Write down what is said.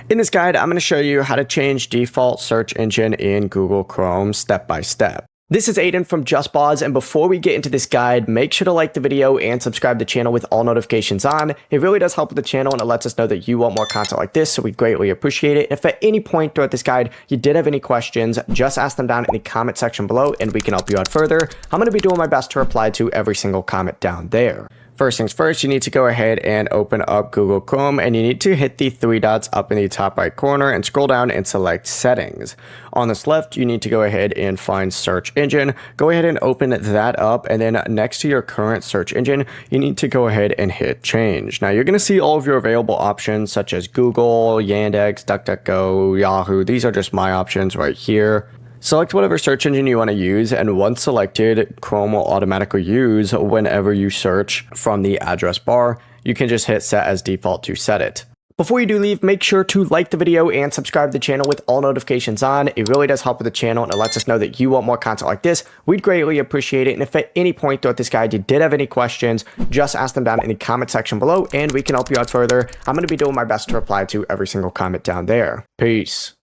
In this guide, I'm going to show you how to change default search engine in Google Chrome step by step. This is Aiden from JustBoz, and before we get into this guide, make sure to like the video and subscribe to the channel with all notifications on. It really does help with the channel and it lets us know that you want more content like this, so we greatly appreciate it. If at any point throughout this guide you did have any questions, just ask them down in the comment section below and we can help you out further. I'm going to be doing my best to reply to every single comment down there. First things first, you need to go ahead and open up Google Chrome, and you need to hit the three dots up in the top right corner and scroll down and select settings. On this left, you need to go ahead and find search engine. Go ahead and open that up, and then next to your current search engine, you need to go ahead and hit change. Now you're going to see all of your available options such as Google, Yandex, DuckDuckGo, Yahoo. These are just my options right here. Select whatever search engine you want to use, and once selected, Chrome will automatically use whenever you search from the address bar. You can just hit set as default to set it. Before you do leave, make sure to like the video and subscribe to the channel with all notifications on. It really does help with the channel and it lets us know that you want more content like this. We'd greatly appreciate it. And if at any point throughout this guide you did have any questions, just ask them down in the comment section below and we can help you out further. I'm going to be doing my best to reply to every single comment down there. Peace.